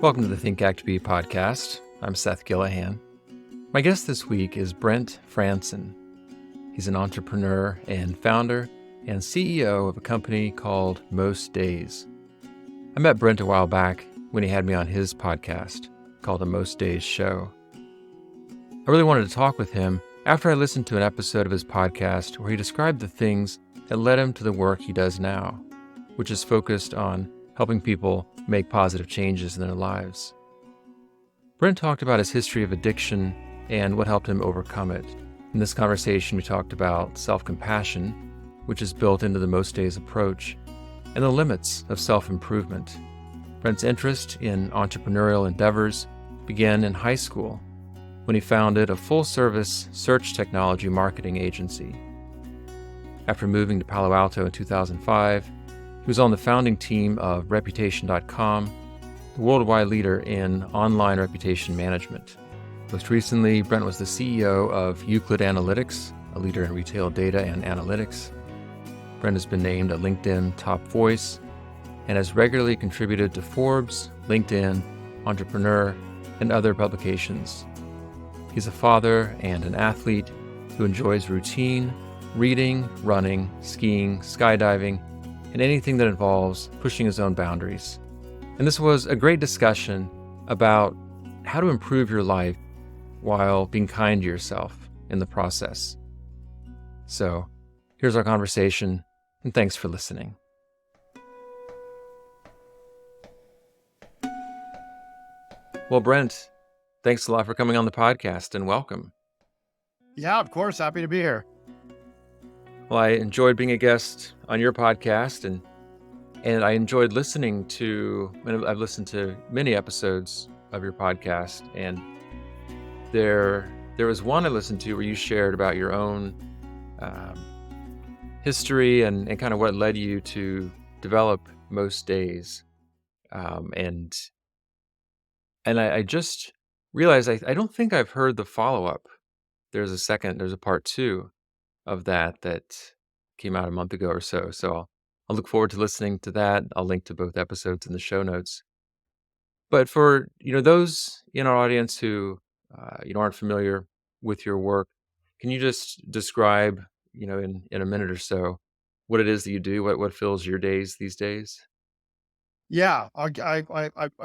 Welcome to the Think Act Be podcast. I'm Seth Gillahan. My guest this week is Brent Franson. He's an entrepreneur and founder and CEO of a company called Most Days. I met Brent a while back when he had me on his podcast called The Most Days Show. I really wanted to talk with him after I listened to an episode of his podcast where he described the things that led him to the work he does now, which is focused on helping people make positive changes in their lives. Brent talked about his history of addiction and what helped him overcome it. In this conversation, we talked about self-compassion, which is built into the Most Days approach, and the limits of self-improvement. Brent's interest in entrepreneurial endeavors began in high school when he founded a full-service search technology marketing agency. After moving to Palo Alto in 2005, he was on the founding team of Reputation.com, the worldwide leader in online reputation management. Most recently, Brent was the CEO of Euclid Analytics, a leader in retail data and analytics. Brent has been named a LinkedIn top voice and has regularly contributed to Forbes, LinkedIn, Entrepreneur, and other publications. He's a father and an athlete who enjoys routine, reading, running, skiing, skydiving, and anything that involves pushing his own boundaries. And this was a great discussion about how to improve your life while being kind to yourself in the process. So here's our conversation, and thanks for listening. Well, Brent, thanks a lot for coming on the podcast, and welcome. Yeah, of course. Happy to be here. Well, I enjoyed being a guest on your podcast, and I enjoyed listening to, and I've listened to many episodes of your podcast, and there was one I listened to where you shared about your own history and kind of what led you to develop Most Days. And I just realized I don't think I've heard the follow-up. There's a part two of that came out a month ago or so. So I'll look forward to listening to that. I'll link to both episodes in the show notes. But for those in our audience who aren't familiar with your work, can you just describe in a minute or so what it is that you do? What fills your days these days? Yeah, I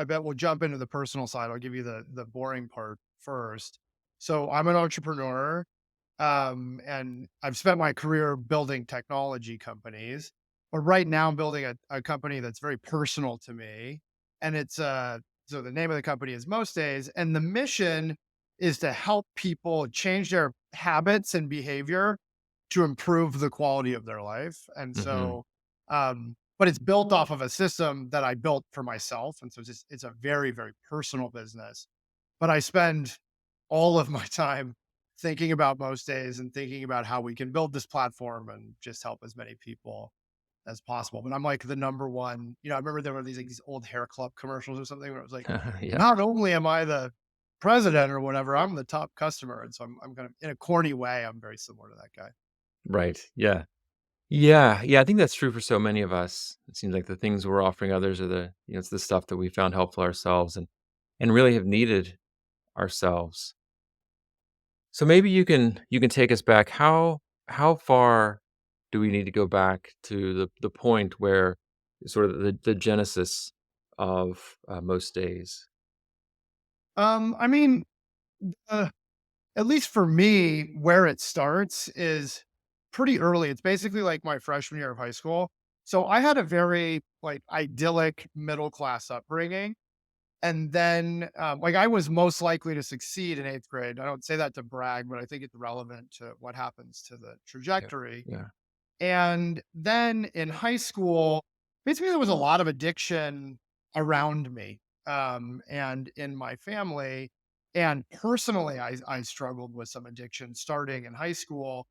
bet we'll jump into the personal side. I'll give you the boring part first. So I'm an entrepreneur, and I've spent my career building technology companies. But right now, I'm building a company that's very personal to me, and it's so the name of the company is Most Days, and the mission is to help people change their habits and behavior to improve the quality of their life. And Mm-hmm. so, but it's built off of a system that I built for myself, and so it's a very, very personal business. But I spend all of my time thinking about Most Days and thinking about how we can build this platform and just help as many people as possible. But I'm like the number one, I remember there were these old hair club commercials or something where it was like, Yeah. not only am I the president or whatever, I'm the top customer. And so I'm kind of in a corny way, I'm very similar to that guy. Right. Yeah. Yeah. Yeah. I think that's true for so many of us. It seems like the things we're offering others are it's the stuff that we found helpful ourselves and really have needed ourselves. So maybe you can take us back. How far do we need to go back to the point where sort of the genesis of Most Days? I mean, uh, at least for me, where it starts is pretty early. It's basically like my freshman year of high school. So I had a very like idyllic middle class upbringing. And then, like, I was most likely to succeed in eighth grade. I don't say that to brag, but I think it's relevant to what happens to the Yeah. trajectory. Yeah. And then in high school, basically, there was a lot of addiction around me, and in my family. And personally, I struggled with some addiction starting in high school,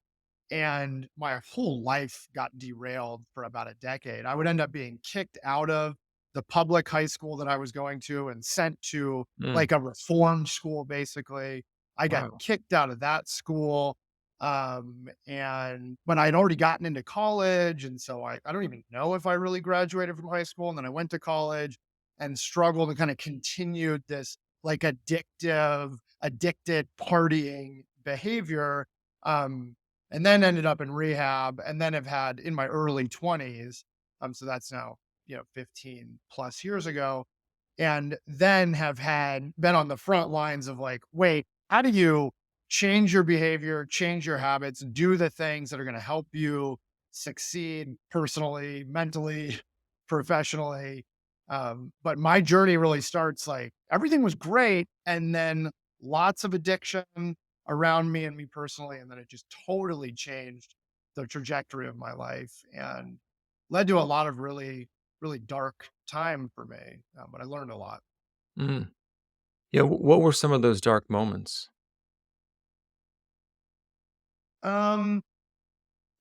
and my whole life got derailed for about a decade. I would end up being kicked out of the public high school that I was going to and sent to Mm, like a reform school, basically. I got wow. kicked out of that school. And when I'd already gotten into college, and so I don't even know if I really graduated from high school. And then I went to college. and struggled and kind of continued this like addicted partying behavior. Um, and then ended up in rehab and then have had in my early 20s. So that's now, 15 plus years ago. And then have had been on the front lines of like, wait, how do you change your behavior, change your habits, do the things that are going to help you succeed personally, mentally, professionally. But my journey really starts like everything was great. And then lots of addiction around me and me personally. And then it just totally changed the trajectory of my life and led to a lot of really, really dark time for me. But I learned a lot. Mm. Yeah, what were some of those dark moments? Um,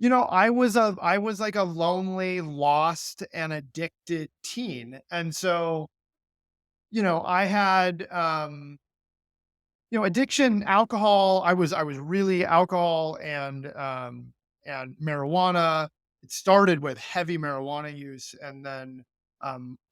I was like a lonely, lost, and addicted teen. And so, I had addiction, alcohol. I was really alcohol and marijuana. It started with heavy marijuana use and then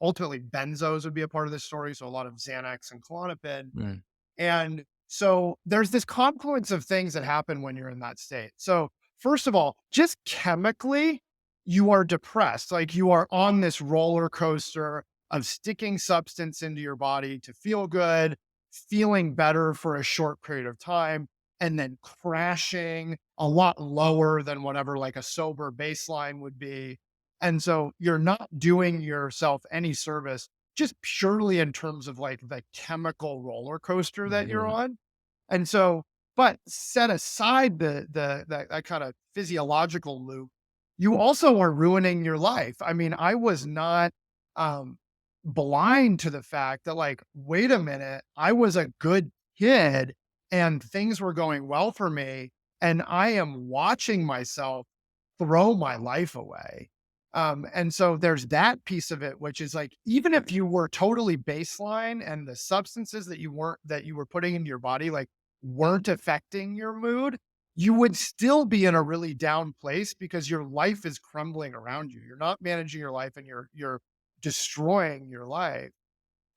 ultimately benzos would be a part of this story. So a lot of Xanax and Klonopin. Mm, And so there's this confluence of things that happen when you're in that state. So, first of all, just chemically, you are depressed. Like you are on this roller coaster of sticking substance into your body to feel good, feeling better for a short period of time, and then crashing a lot lower than whatever like a sober baseline would be. And so you're not doing yourself any service just purely in terms of like the chemical roller coaster that you're mhm, on. And so, but set aside that kind of physiological loop, you also are ruining your life. I mean, I was not um blind to the fact that like, wait a minute, I was a good kid and things were going well for me. And I am watching myself throw my life away. And so there's that piece of it, which is like, even if you were totally baseline and the substances that you were putting into your body, like weren't affecting your mood, you would still be in a really down place because your life is crumbling around you. You're not managing your life and you're destroying your life.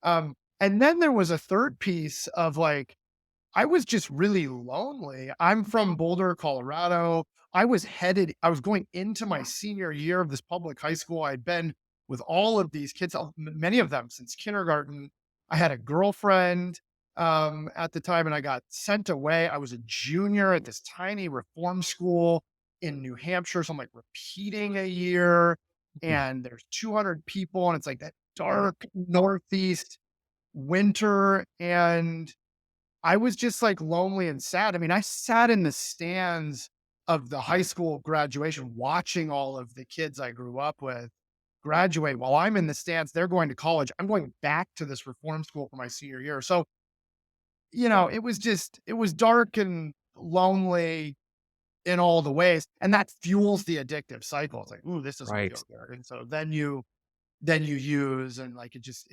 And then there was a third piece of like, I was just really lonely. I'm from Boulder, Colorado. I was going into my senior year of this public high school. I'd been with all of these kids, many of them since kindergarten. I had a girlfriend at the time and I got sent away. I was a junior at this tiny reform school in New Hampshire. So I'm like repeating a year mm, and there's 200 people and it's like that dark Northeast winter. And I was just, like, lonely and sad. I mean, I sat in the stands of the high school graduation watching all of the kids I grew up with graduate while I'm in the stands, they're going to college. I'm going back to this reform school for my senior year. So, it was dark and lonely in all the ways, and that fuels the addictive cycle. It's like, "Ooh, this doesn't right. feel good." And so then you use and, like, it just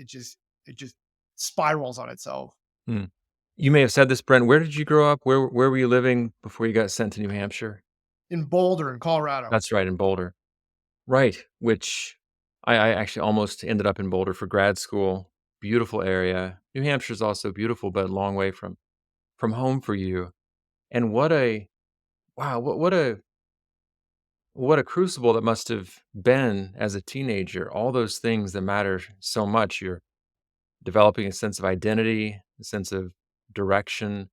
spirals on itself. Mm. You may have said this, Brent. Where did you grow up? Where were you living before you got sent to New Hampshire? In Boulder, in Colorado. That's right, in Boulder. Right, which I actually almost ended up in Boulder for grad school. Beautiful area. New Hampshire's also beautiful, but a long way from home for you. And what a wow, what a crucible that must have been as a teenager. All those things that matter so much. You're developing a sense of identity, a sense of direction.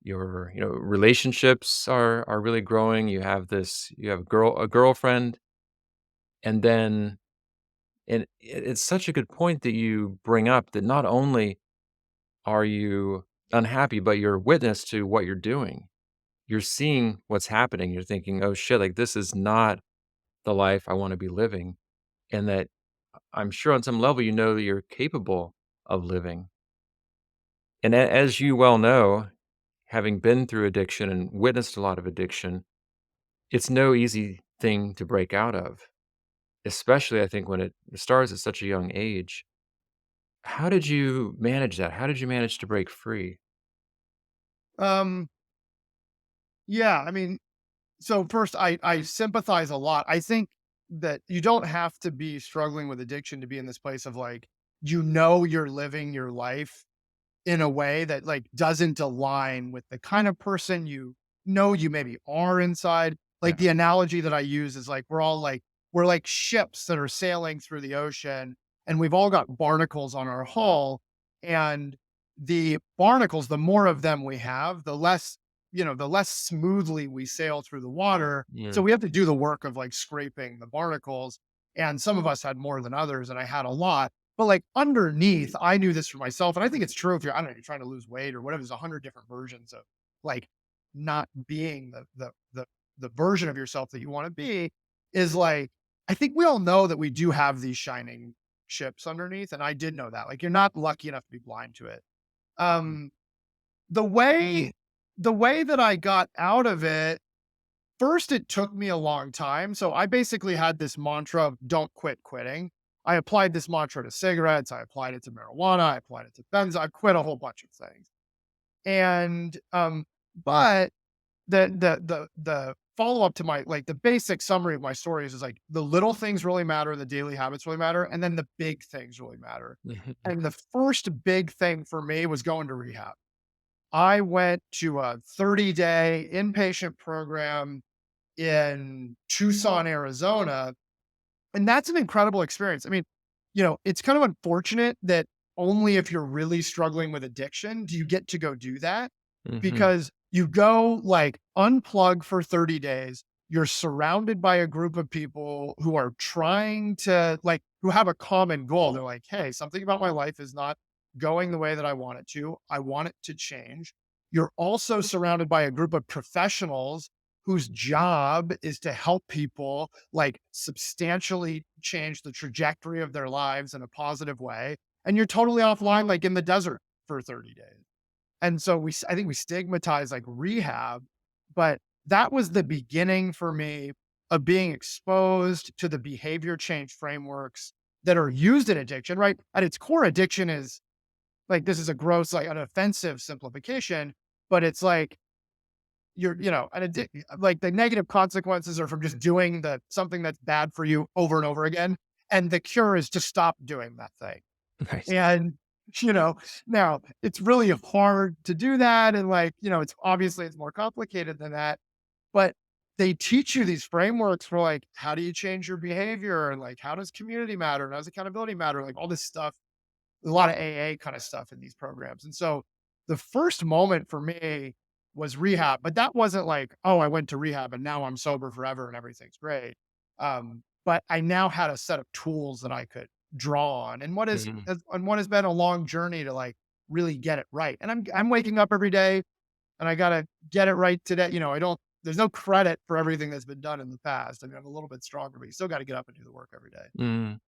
Your, relationships are really growing. You have a girlfriend, and then and it's such a good point that you bring up that not only are you unhappy, but you're a witness to what you're doing. You're seeing what's happening. You're thinking, "Oh shit, like this is not the life I want to be living." And that I'm sure on some level you know that you're capable of living. And as you well know, having been through addiction and witnessed a lot of addiction, it's no easy thing to break out of, especially I think when it starts at such a young age. How did you manage that? How did you manage to break free? Um, yeah, I mean, so first, I sympathize a lot. I think that you don't have to be struggling with addiction to be in this place of like you're living your life in a way that, like, doesn't align with the kind of person you maybe are inside. Like, Yeah. the analogy that I use is, like, we're like ships that are sailing through the ocean, and we've all got barnacles on our hull, and the barnacles, the more of them we have, the less smoothly we sail through the water. So Mm. we have to do the work of, like, scraping the barnacles, and some of us had more than others, and I had a lot. But, like, underneath, I knew this for myself, and I think it's true if you're, I don't know, you're trying to lose weight or whatever. There's 100 different versions of, like, not being the version of yourself that you wanna be, is like, I think we all know that we do have these shining ships underneath, and I did know that. Like, you're not lucky enough to be blind to it. Um, the way the way that I got out of it, first, it took me a long time. So I basically had this mantra of don't quit quitting. I applied this mantra to cigarettes. I applied it to marijuana. I applied it to benzo. I quit a whole bunch of things. And but the follow up to my, like, the basic summary of my stories is, like, the little things really matter, the daily habits really matter, and then the big things really matter. And the first big thing for me was going to rehab. I went to a 30-day inpatient program in Tucson, Arizona, and that's an incredible experience. I mean, it's kind of unfortunate that only if you're really struggling with addiction do you get to go do that, Mhm. because you go, like, unplug for 30 days. You're surrounded by a group of people who are trying to, like, who have a common goal. They're like, "Hey, something about my life is not going the way that I want it to. I want it to change." You're also surrounded by a group of professionals whose job is to help people, like, substantially change the trajectory of their lives in a positive way. And you're totally offline, like, in the desert for 30 days. And so I think we stigmatize, like, rehab, but that was the beginning for me of being exposed to the behavior change frameworks that are used in addiction, right? At its core, addiction is, like, this is a gross, like, an offensive simplification, but it's like like, the negative consequences are from just doing something that's bad for you over and over again. And the cure is to stop doing that thing. Right. And, you know, now it's really hard to do that. And, like, it's more complicated than that. But they teach you these frameworks for, like, how do you change your behavior? And, like, how does community matter? And how does accountability matter? Like, all this stuff, a lot of AA kind of stuff in these programs. And so the first moment for me was rehab, but that wasn't like, oh, I went to rehab and now I'm sober forever and everything's great. But I now had a set of tools that I could draw on, and Mhm. what has been a long journey to, like, really get it right. And I'm waking up every day and I gotta get it right today. I don't. There's no credit for everything that's been done in the past. I mean, I'm a little bit stronger, but you still got to get up and do the work every day. Mm.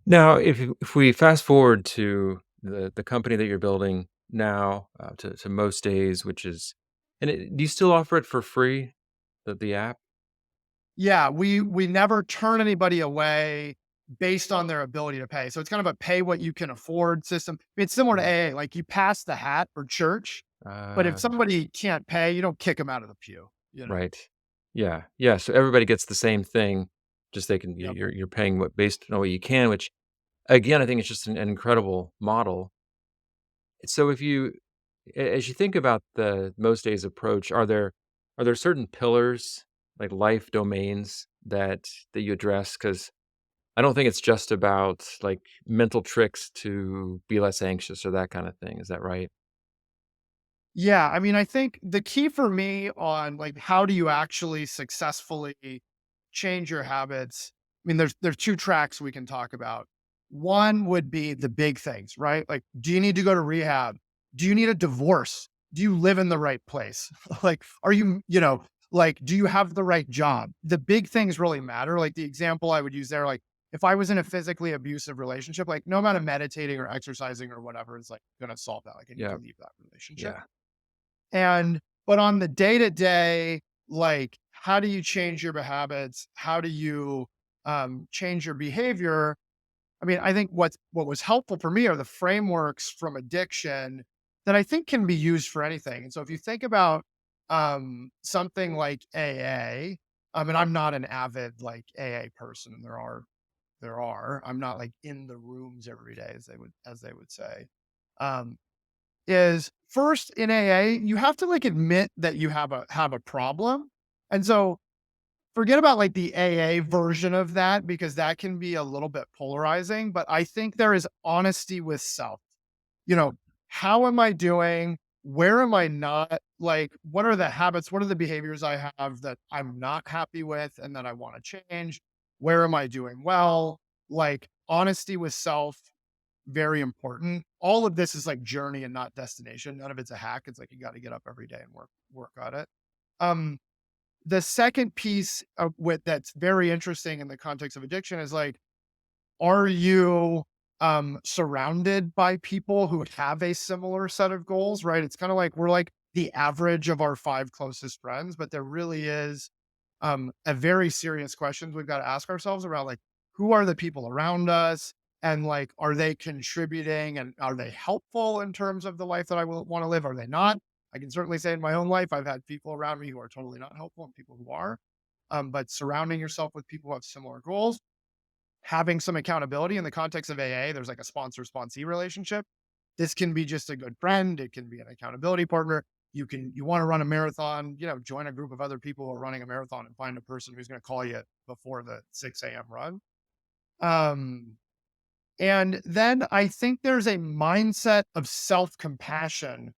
Now, if we fast forward to the company that you're building now, to most days, which is, do you still offer it for free, the app? Yeah, we never turn anybody away based on their ability to pay. So it's kind of a pay what you can afford system. It's similar to Mm. AA, like, you pass the hat for church, but if Uh, somebody can't pay, you don't kick them out of the pew. right. Yeah, yeah, so everybody gets the same thing, just they can Yep. you're paying what based on what you can, which, again, I think it's just an incredible model. So if you as you think about the most days approach, are there certain pillars, like life domains that you address? Because I don't think it's just about, like, mental tricks to be less anxious or that kind of thing. Is that right? Yeah, I mean, I think the key for me on, like, how do you actually successfully change your habits? I mean, there's two tracks we can talk about. One would be the big things, right? Like, do you need to go to rehab? Do you need a divorce? Do you live in the right place? Like, are you, like, do you have the right job? The big things really matter. Like, the example I would use there, like, if I was in a physically abusive relationship, like, no amount of meditating or exercising or whatever is, like, gonna solve that. Like, I need to Yeah, leave that relationship. yeah. But on the day to day, like, how do you change your habits? How do you change your behavior? I mean, I think what was helpful for me are the frameworks from addiction that I think can be used for anything. And so if you think about something like AA, I mean, I'm not an avid, like, AA person. There are there are. I'm not like in the rooms every day, as they would say. Um, is first in AA, you have to like admit that you have a problem. And so forget about like the AA version of that because that can be a little bit polarizing, but I think there is honesty with self. You know, how am I doing? Where am I not? Like, what are the habits? What are the behaviors I have that I'm not happy with and that I want to change? Where am I doing well? Like, honesty with self, very important. All of this is like journey and not destination. None of it's a hack. It's like you got to get up every day and work on it. Um, the second piece of with that's very interesting in the context of addiction is like, are you surrounded by people who have a similar set of goals, right? It's kind of like we're like the average of our five closest friends, but there really is a very serious questions we've got to ask ourselves around like who are the people around us and like are they contributing and are they helpful in terms of the life that I will want to live? Are they not? I can certainly say in my own life, I've had people around me who are totally not helpful and people who are. But surrounding yourself with people who have similar goals, having some accountability in the context of AA, there's like a sponsor sponsee relationship. This can be just a good friend, it can be an accountability partner. You want to run a marathon, join a group of other people who are running a marathon and find a person who's going to call you before the 6 a.m. run. Um, and then I think there's a mindset of self-compassion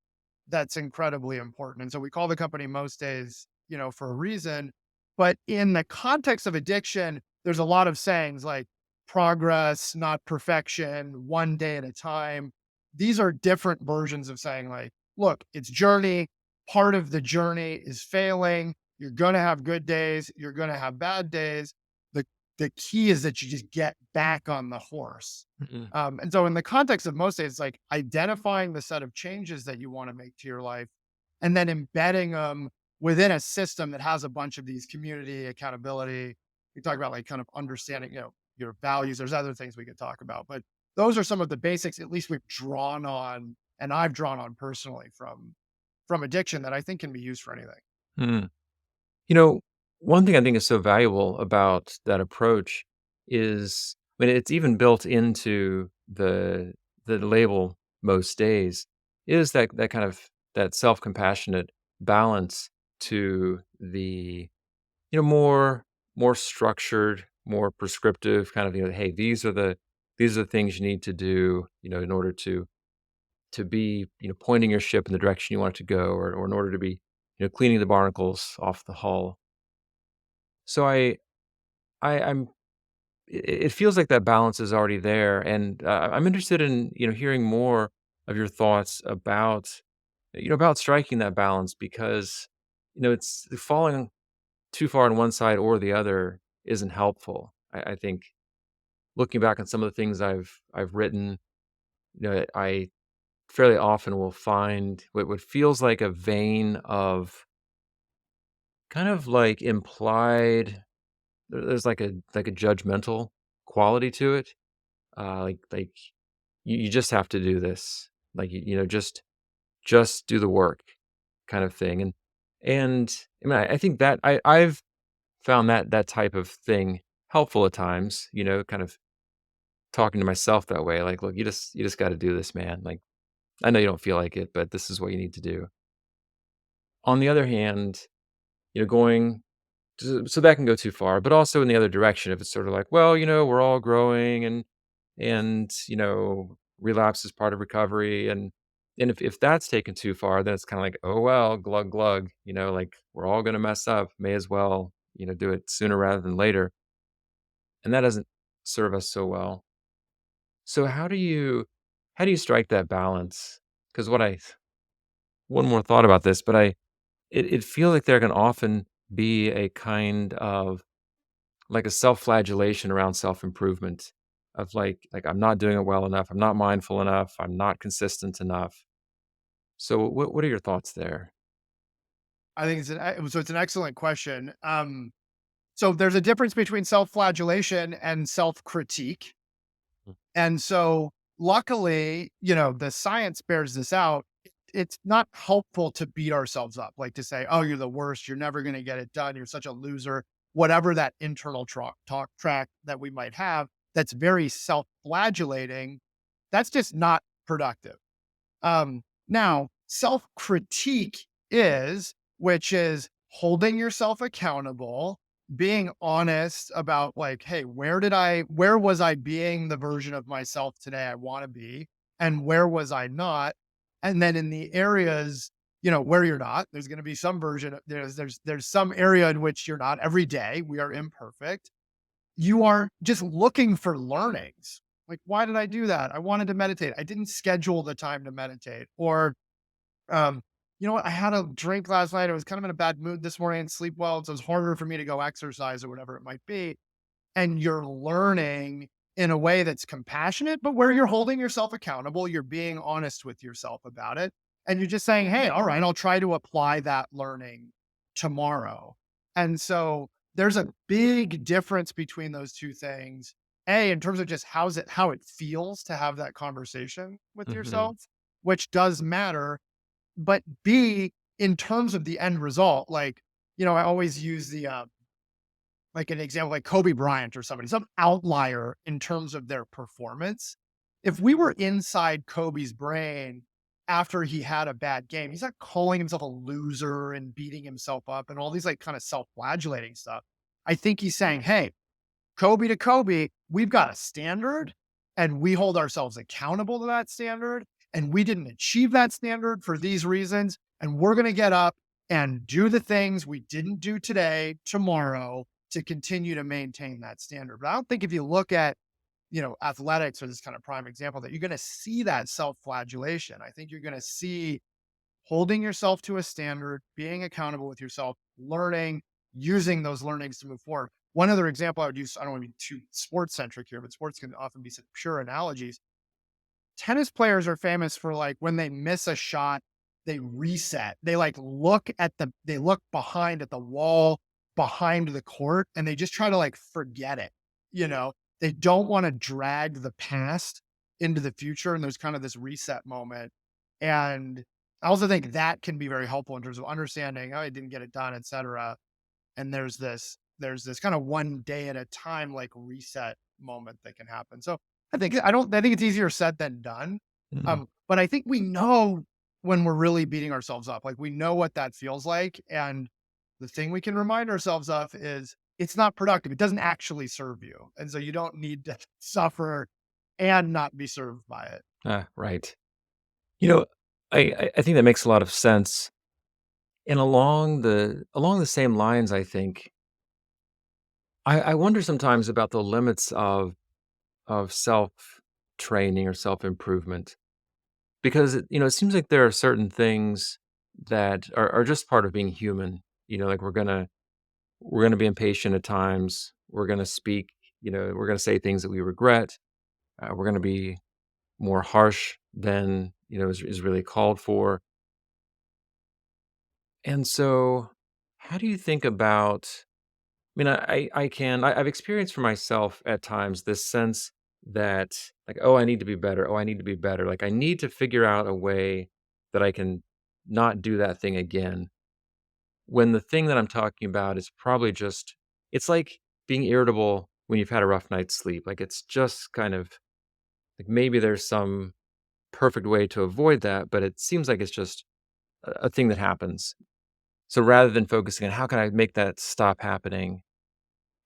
that's incredibly important. And so we call the company most days, for a reason. But in the context of addiction, there's a lot of sayings like progress, not perfection, one day at a time. These are different versions of saying, like, look, it's journey. Part of the journey is failing. You're going to have good days. You're going to have bad days. The, the key is that you just get back on the horse. Mm-mm. And so in the context of most days, it's like identifying the set of changes that you want to make to your life and then embedding them within a system that has a bunch of these community accountability. We talk about like kind of understanding, your values. There's other things we could talk about, but those are some of the basics, at least we've drawn on, and I've drawn on personally from addiction that I think can be used for anything. Mm. You know, one thing I think is so valuable about that approach is, I mean, it's even built into the label most days, is that kind of that self-compassionate balance to the, more structured, more prescriptive kind of, hey, these are the things you need to do, in order to be, pointing your ship in the direction you want it to go, or in order to be, cleaning the barnacles off the hull. So I'm it feels like that balance is already there, and, I'm interested in, hearing more of your thoughts about striking that balance because, it's falling too far on one side or the other isn't helpful. I think looking back on some of the things I've written, I fairly often will find what feels like a vein of kind of like implied there's like a judgmental quality to it. Like you just have to do this. Like just do the work kind of thing. And I mean I think that I've found that type of thing helpful at times, kind of talking to myself that way. Like, look, you just gotta do this, man. Like I know you don't feel like it, but this is what you need to do. On the other hand, going so that can go too far, but also in the other direction, if it's sort of like, well, we're all growing and relapse is part of recovery, and if that's taken too far, then it's kind of like, oh well, glug glug, like we're all gonna mess up, may as well, do it sooner rather than later, and that doesn't serve us so well. So how do you strike that balance? Because what I one more thought about this, but it feels like there can often be a kind of like a self-flagellation around self-improvement of like I'm not doing it well enough, I'm not mindful enough, I'm not consistent enough. So what are your thoughts there? I think it's an excellent question. So there's a difference between self-flagellation and self-critique. Mm. And so luckily, the science bears this out. It's not helpful to beat ourselves up, like to say, oh, you're the worst. You're never going to get it done. You're such a loser, whatever that internal talk track that we might have. that's very self-flagellating, that's just not productive. Now, self critique which is holding yourself accountable, being honest about like, hey, where was I being the version of myself today I want to be? And where was I not? And then in the areas, where you're not, there's going to be some version, there's some area in which you're not every day. We are imperfect. You are just looking for learnings. Like, why did I do that? I wanted to meditate. I didn't schedule the time to meditate. Or, um, you know what? I had a drink last night. I was kind of in a bad mood this morning and sleep well. So it's harder for me to go exercise or whatever it might be. And you're learning in a way that's compassionate, but where you're holding yourself accountable, you're being honest with yourself about it. And you're just saying, hey, all right, I'll try to apply that learning tomorrow. And so there's a big difference between those two things. A, in terms of just how it feels to have that conversation with Hmm. yourself, which does matter. But B, in terms of the end result, like, I always use like an example, like Kobe Bryant or somebody, some outlier in terms of their performance. If we were inside Kobe's brain after he had a bad game, he's not calling himself a loser and beating himself up and all these like kind of self-flagellating stuff. I think he's saying, hey, Kobe to Kobe, we've got a standard and we hold ourselves accountable to that standard. And we didn't achieve that standard for these reasons. And we're going to get up and do the things we didn't do today, tomorrow to continue to maintain that standard. But I don't think if you look at, athletics or this kind of prime example, that you're going to see that self flagellation. I think you're going to see holding yourself to a standard, being accountable with yourself, learning, using those learnings to move forward. One other example I would use, I don't want to be too sports centric here, but sports can often be some pure analogies. Tennis players are famous for like when they miss a shot, they reset. They like they look behind at the wall behind the court and they just try to like forget it. You know, they don't want to drag the past into the future. And there's kind of this reset moment. And I also think that can be very helpful in terms of understanding, oh, I didn't get it done, et cetera. And there's this kind of one day at a time like reset moment that can happen. So I think it's easier said than done. Hmm. But I think we know when we're really beating ourselves up. Like we know what that feels like. And the thing we can remind ourselves of is it's not productive. It doesn't actually serve you. And so you don't need to suffer and not be served by it. Ah, right. You know, I think that makes a lot of sense. And along the same lines, I think I wonder sometimes about the limits of self training or self improvement because it seems like there are certain things that are just part of being human. Like we're gonna be impatient at times. We're gonna speak. We're gonna say things that we regret. We're gonna be more harsh than is really called for. And so, how do you think about? I mean, I've experienced for myself at times this sense that like, oh, I need to be better. Oh, I need to be better. Like, I need to figure out a way that I can not do that thing again. When the thing that I'm talking about is probably just, it's like being irritable when you've had a rough night's sleep. Like, it's just kind of like maybe there's some perfect way to avoid that, but it seems like it's just a thing that happens. So rather than focusing on how can I make that stop happening,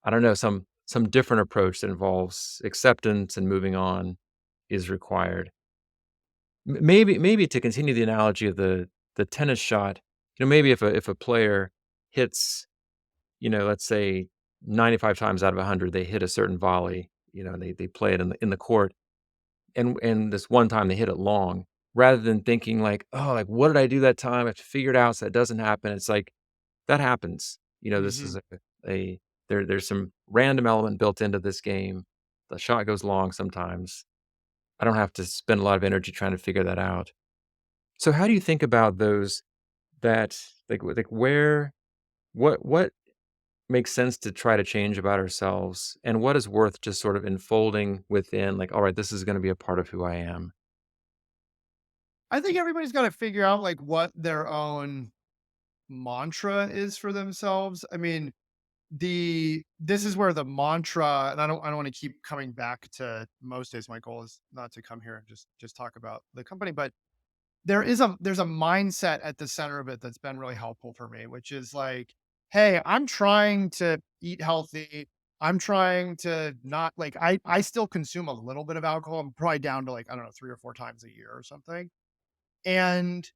I don't know, some different approach that involves acceptance and moving on is required. Maybe to continue the analogy of the tennis shot, maybe if a player hits, let's say 95 times out of 100, they hit a certain volley, they play it in the court, and this one time they hit it long, rather than thinking like, oh, like what did I do that time? I have to figure it out so that doesn't happen. It's like that happens. This is Hmm. a there's some random element built into this game. The shot goes long sometimes. I don't have to spend a lot of energy trying to figure that out. So how do you think about those that like where what makes sense to try to change about ourselves and what is worth just sort of enfolding within like, all right, this is going to be a part of who I am. I think everybody's got to figure out like what their own mantra is for themselves. I mean, this is where the mantra, and I don't want to keep coming back to most days. My goal is not to come here and just talk about the company, but there's a mindset at the center of it that's been really helpful for me, which is like, hey, I'm trying to eat healthy. I'm trying to not like I still consume a little bit of alcohol. I'm probably down to like, I don't know, 3 or 4 times a year or something. And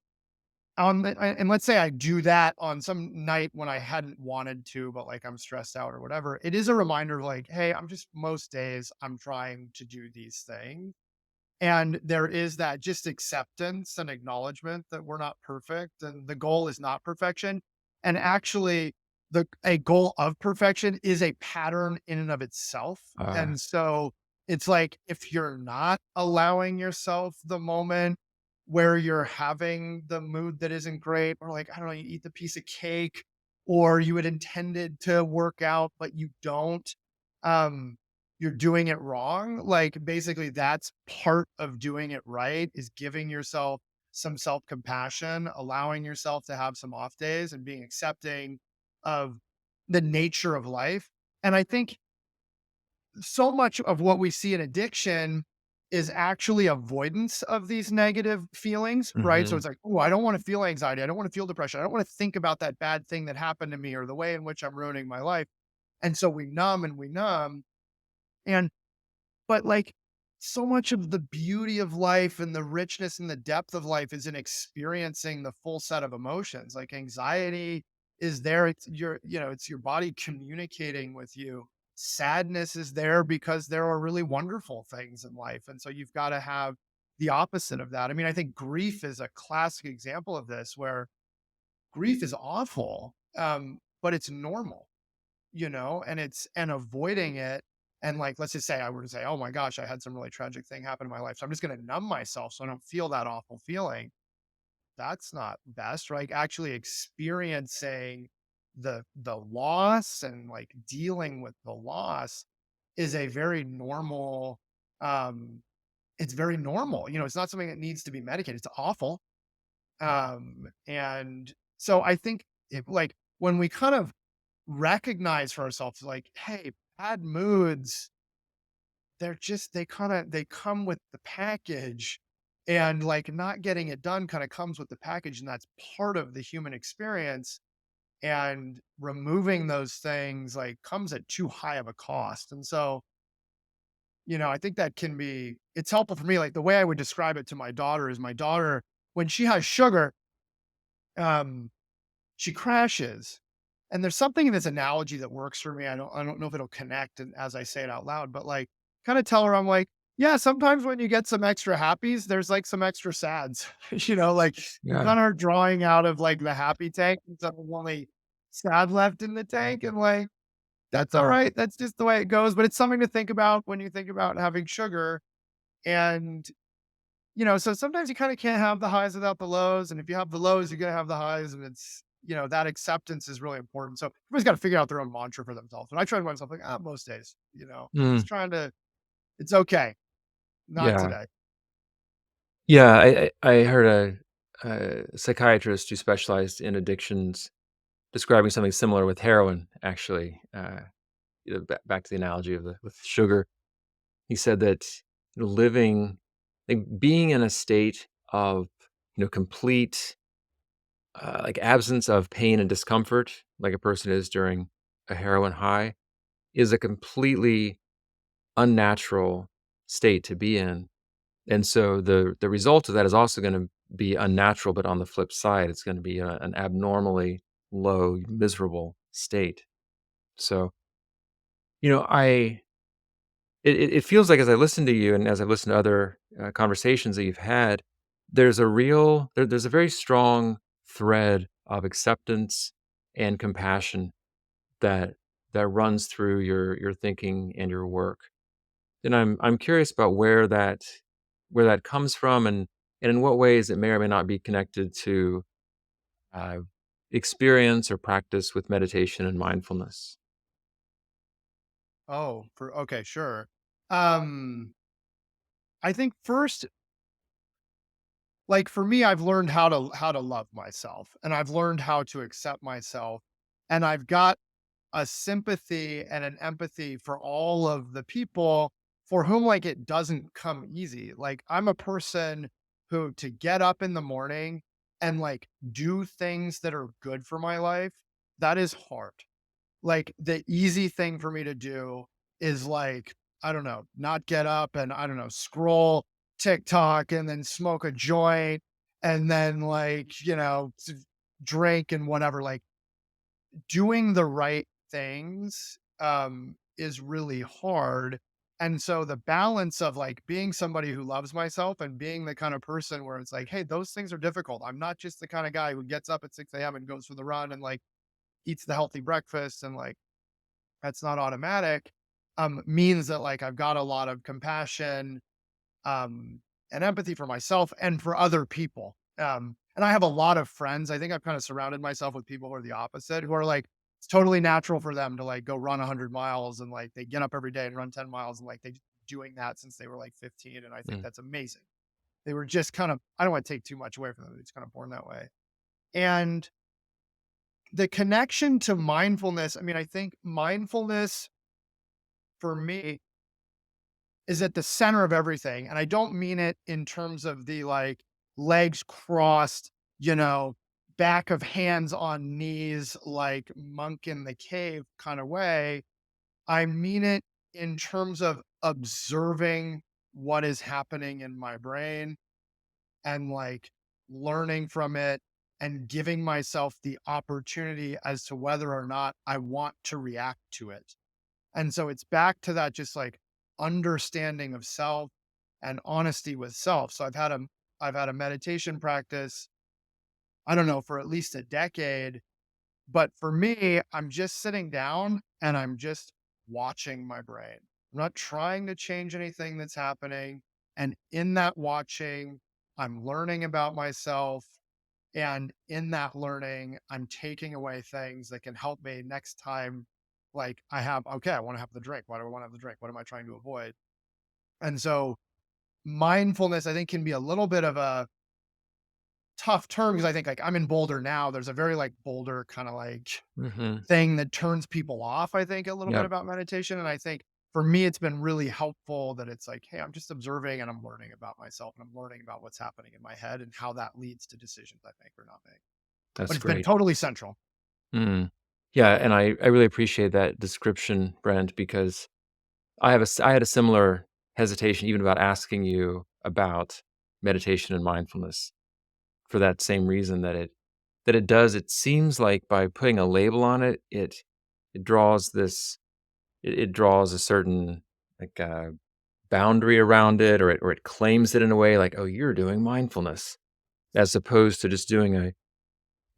and let's say I do that on some night when I hadn't wanted to, but like I'm stressed out or whatever. It is a reminder of like, hey, I'm just most days I'm trying to do these things. And there is that just acceptance and acknowledgement that we're not perfect and the goal is not perfection. And actually, a goal of perfection is a pattern in and of itself. Uh, And so it's like if you're not allowing yourself the moment where you're having the mood that isn't great, or like, I don't know, you eat the piece of cake, or you had intended to work out, but you don't. Um, you're doing it wrong. Like basically that's part of doing it right is giving yourself some self-compassion, allowing yourself to have some off days and being accepting of the nature of life. And I think so much of what we see in addiction is actually avoidance of these negative feelings, right? So mhm. it's like, oh, I don't want to feel anxiety. I don't want to feel depression. I don't want to think about that bad thing that happened to me or the way in which I'm ruining my life. And so we numb and we numb. And but, like, so much of the beauty of life and the richness and the depth of life is in experiencing the full set of emotions. Like, anxiety is there, it's it's your body communicating with you. Sadness is there because there are really wonderful things in life, and so you've gotta have the opposite of that. I mean, I think grief is a classic example of this, where grief is awful, but it's normal. And avoiding it. And like, let's just say I were to say, oh my gosh, I had some really tragic thing happen in my life. So I'm just going to numb myself so I don't feel that awful feeling. That's not best, right? Actually experiencing the loss and like dealing with the loss is a very normal, um, it's very normal. It's not something that needs to be medicated. It's awful. And so I think like when we kind of recognize for ourselves like, hey, bad moods, they come with the package, and like not getting it done kind of comes with the package, and that's part of the human experience. And removing those things like comes at too high of a cost. And so, I think that can be it's helpful for me. Like the way I would describe it to my daughter is my daughter, when she has sugar, um, she crashes. And there's something in this analogy that works for me. I don't know if it'll connect and as I say it out loud, but like kind of tell her I'm like, yeah, sometimes when you get some extra happies, there's like some extra sads. Like you Yeah. kind of are drawing out of like the happy tank and so only sad left in the tank. And like, that's all right. That's just the way it goes. But it's something to think about when you think about having sugar. And so sometimes you kind of can't have the highs without the lows. And if you have the lows, you're going to have the highs. And that acceptance is really important. So everybody's got to figure out their own mantra for themselves. And I try to myself like, most days, Mm, just trying to, it's okay. Not yeah. today. Yeah, I heard a psychiatrist who specialized in addictions describing something similar with heroin, actually, back to the analogy of the with sugar. He said that living like, being in a state of, complete, like, absence of pain and discomfort, like a person is during a heroin high, is a completely unnatural state to be in. And so the result of that is also gonna be unnatural, but on the flip side, it's gonna be an abnormally low, miserable state. So, I it feels like as I listen to you and as I've listened to other, conversations that you've had, there's a very strong thread of acceptance and compassion that runs through your thinking and your work. And I'm curious about where that comes from and in what ways it may or may not be connected to, uh, experience or practice with meditation and mindfulness. Oh, okay, sure. Um, I think first, like for me, I've learned how to love myself and I've learned how to accept myself. And I've got a sympathy and an empathy for all of the people for whom like it doesn't come easy. Like I'm a person who to get up in the morning and like do things that are good for my life, that is hard. Like the easy thing for me to do is like, I don't know, not get up and I don't know, scroll TikTok and then smoke a joint and then like, drink and whatever. Like doing the right things is really hard. And so the balance of like being somebody who loves myself and being the kind of person where it's like, hey, those things are difficult. I'm not just the kind of guy who gets up at 6 a.m. and goes for the run and like eats the healthy breakfast and like that's not automatic, means that like I've got a lot of compassion, and empathy for myself and for other people. And I have a lot of friends. I think I've kind of surrounded myself with people who are the opposite, who are like, it's totally natural for them to like go run 100 miles and like they get up every day and run 10 miles and like they've been doing that since they were like 15. And I think Mm. that's amazing. They were just kind of, I don't want to take too much away from them. It's kind of born that way. And the connection to mindfulness, I mean, I think mindfulness for me is at the center of everything. And I don't mean it in terms of the like legs crossed, you know, back of hands on knees, like monk in the cave kind of way. I mean it in terms of observing what is happening in my brain and like learning from it and giving myself the opportunity as to whether or not I want to react to it. And so it's back to that just like understanding of self and honesty with self. So I've had a meditation practice, I don't know, for at least a decade, but for me, I'm just sitting down and I'm just watching my brain. I'm not trying to change anything that's happening. And in that watching, I'm learning about myself. And in that learning, I'm taking away things that can help me next time. Like okay, I want to have the drink. Why do I want to have the drink? What am I trying to avoid? And so mindfulness, I think, can be a little bit of a tough term because I think like I'm in Boulder now. There's a very like Boulder kind of like Mhm. thing that turns people off, I think, a little bit Yep. about meditation. And I think for me, it's been really helpful that it's like, hey, I'm just observing and I'm learning about myself and I'm learning about what's happening in my head and how that leads to decisions I make or not make. But That's it's been great. totally central. Mm. Yeah, and I really appreciate that description, Brent, because I had a similar hesitation even about asking you about meditation and mindfulness for that same reason that it does it seems like by putting a label on it, it draws this it draws a certain, like, boundary around it, or it claims it in a way like, "Oh, you're doing mindfulness," as opposed to just doing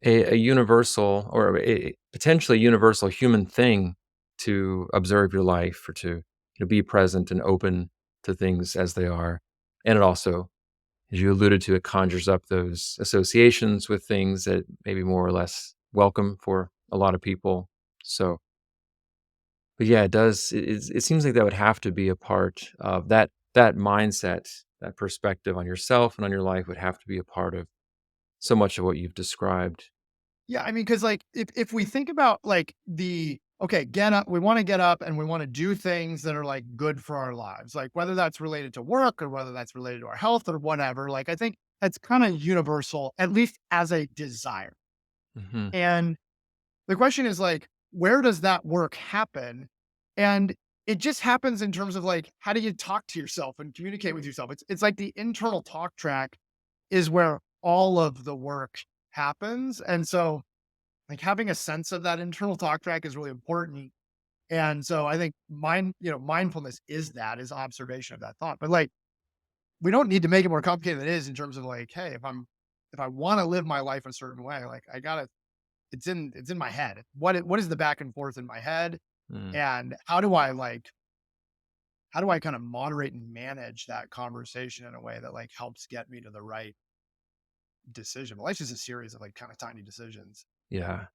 a universal or a potentially universal human thing to observe your life or to, be present and open to things as they are. And it also, as you alluded to, it conjures up those associations with things that may be more or less welcome for a lot of people. So, but yeah, it does. It seems like that would have to be a part of that mindset, that perspective on yourself and on your life would have to be a part of so much of what you've described. Yeah, I mean, because like if we think about like the okay, get up, we want to get up and we want to do things that are like good for our lives, like whether that's related to work or whether that's related to our health or whatever. Like I think that's kind of universal, at least as a desire. Hmm. And the question is like, where does that work happen? And it just happens in terms of like, how do you talk to yourself and communicate with yourself? It's like the internal talk track is where all of the work happens. And so like having a sense of that internal talk track is really important. And so I think mindfulness is observation of that thought. But like we don't need to make it more complicated than it is in terms of like, hey, if I want to live my life a certain way, like I gotta it's in my head. What is the back and forth in my head? Mm. And how do I kind of moderate and manage that conversation in a way that like helps get me to the right decision? Life's just a series of like kind of tiny decisions. Yeah.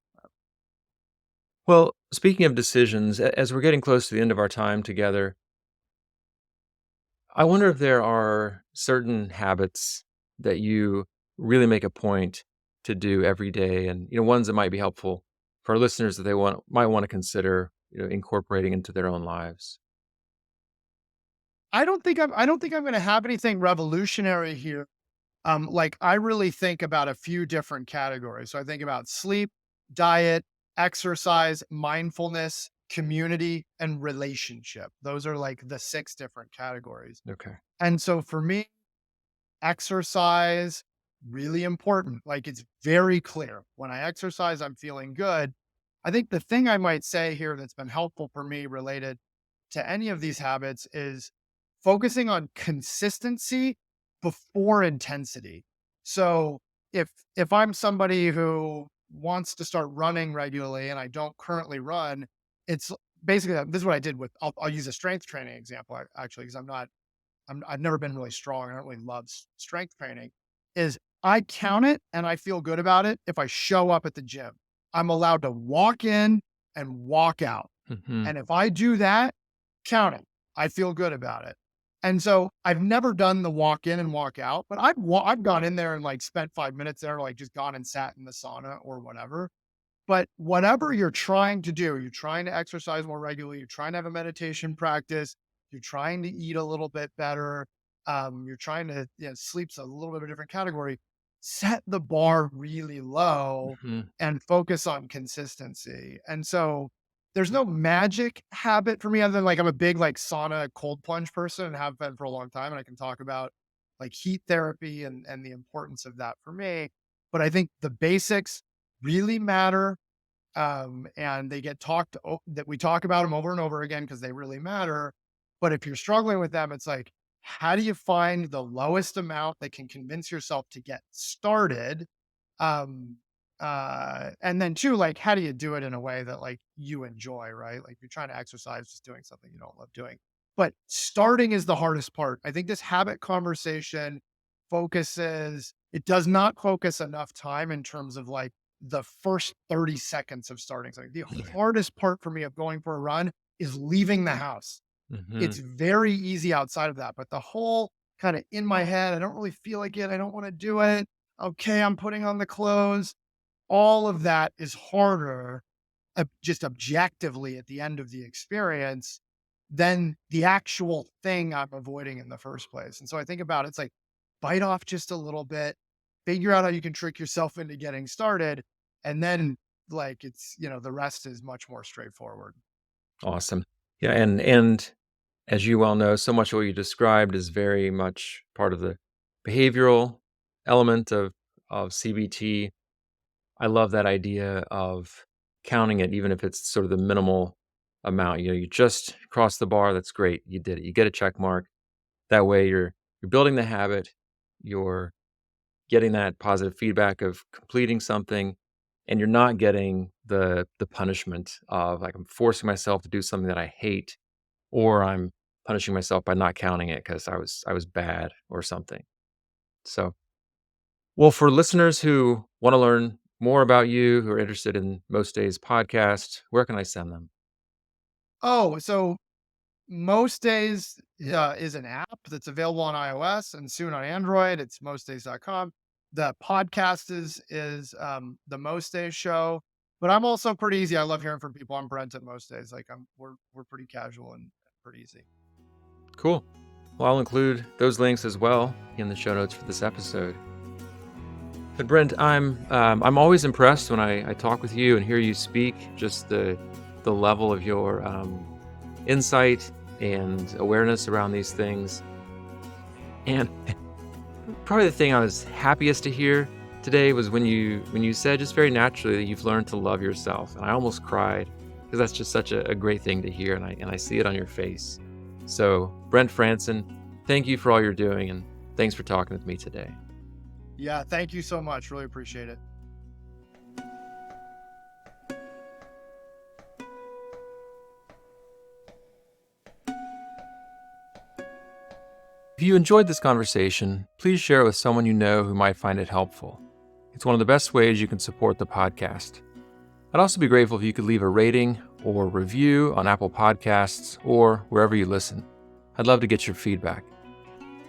Well, speaking of decisions, as we're getting close to the end of our time together, I wonder if there are certain habits that you really make a point to do every day and, ones that might be helpful for our listeners that they might want to consider, incorporating into their own lives? I don't think I'm gonna have anything revolutionary here. Like I really think about a few different categories. So I think about sleep, diet, exercise, mindfulness, community, and relationship. Those are like the 6 different categories. Okay. And so for me, exercise, really important. Like it's very clear. When I exercise, I'm feeling good. I think the thing I might say here that's been helpful for me related to any of these habits is focusing on consistency before intensity. So if I'm somebody who wants to start running regularly and I don't currently run, it's basically this is what I did with I'll use a strength training example actually because I've never been really strong. I don't really love strength training. Is I count it and I feel good about it if I show up at the gym. I'm allowed to walk in and walk out. Hmm. And if I do that, count it. I feel good about it. And so I've never done the walk in and walk out, but I've gone in there and like spent 5 minutes there, like just gone and sat in the sauna or whatever. But whatever you're trying to do, you're trying to exercise more regularly, you're trying to have a meditation practice, you're trying to eat a little bit better, you're trying to, sleep's a little bit of a different category. Set the bar really low Hmm. and focus on consistency. And so there's no magic habit for me other than like I'm a big like sauna cold plunge person and have been for a long time. And I can talk about like heat therapy and the importance of that for me. But I think the basics really matter. And they get that we talk about them over and over again because they really matter. But if you're struggling with them, it's like, how do you find the lowest amount that can convince yourself to get started? Um, and then two, like, how do you do it in a way that like you enjoy, right? Like if you're trying to exercise, just doing something you don't love doing. But starting is the hardest part. I think this habit conversation it does not focus enough time in terms of like the first 30 seconds of starting something. The hardest part for me of going for a run is leaving the house. Hmm. It's very easy outside of that, but the whole kind of in my head, I don't really feel like it. I don't want to do it. Okay, I'm putting on the clothes. All of that is harder, just objectively at the end of the experience than the actual thing I'm avoiding in the first place. And so I think about it's like bite off just a little bit, figure out how you can trick yourself into getting started, and then like the rest is much more straightforward. Awesome. Yeah, and as you well know, so much of what you described is very much part of the behavioral element of CBT. I love that idea of counting it, even if it's sort of the minimal amount. You just crossed the bar. That's great. You did it. You get a check mark. That way, you're building the habit. You're getting that positive feedback of completing something, and you're not getting the punishment of like I'm forcing myself to do something that I hate, or I'm punishing myself by not counting it because I was bad or something. So, well, for listeners who want to learn more about you, who are interested in Most Days podcast, where can I send them? Oh, so most days is an app that's available on iOS and soon on Android. It's mostdays.com. The podcast is the Most Days show, but I'm also pretty easy. I love hearing from people. I'm Brent at Most Days. Like we're pretty casual and pretty easy. Cool. Well, I'll include those links as well in the show notes for this episode. But Brent, I'm always impressed when I talk with you and hear you speak. Just the level of your insight and awareness around these things. And probably the thing I was happiest to hear today was when you said just very naturally that you've learned to love yourself, and I almost cried because that's just such a great thing to hear, and I see it on your face. So, Brent Franson, thank you for all you're doing, and thanks for talking with me today. Yeah, thank you so much. Really appreciate it. If you enjoyed this conversation, please share it with someone you know who might find it helpful. It's one of the best ways you can support the podcast. I'd also be grateful if you could leave a rating or review on Apple Podcasts or wherever you listen. I'd love to get your feedback.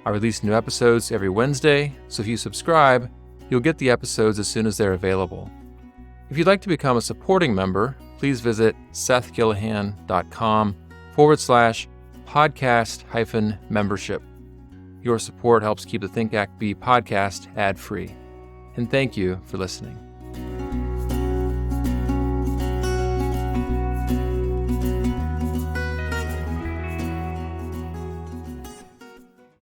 I release new episodes every Wednesday, so if you subscribe, you'll get the episodes as soon as they're available. If you'd like to become a supporting member, please visit sethgillahan.com/podcast-membership. Your support helps keep the Think Act Be podcast ad-free. And thank you for listening.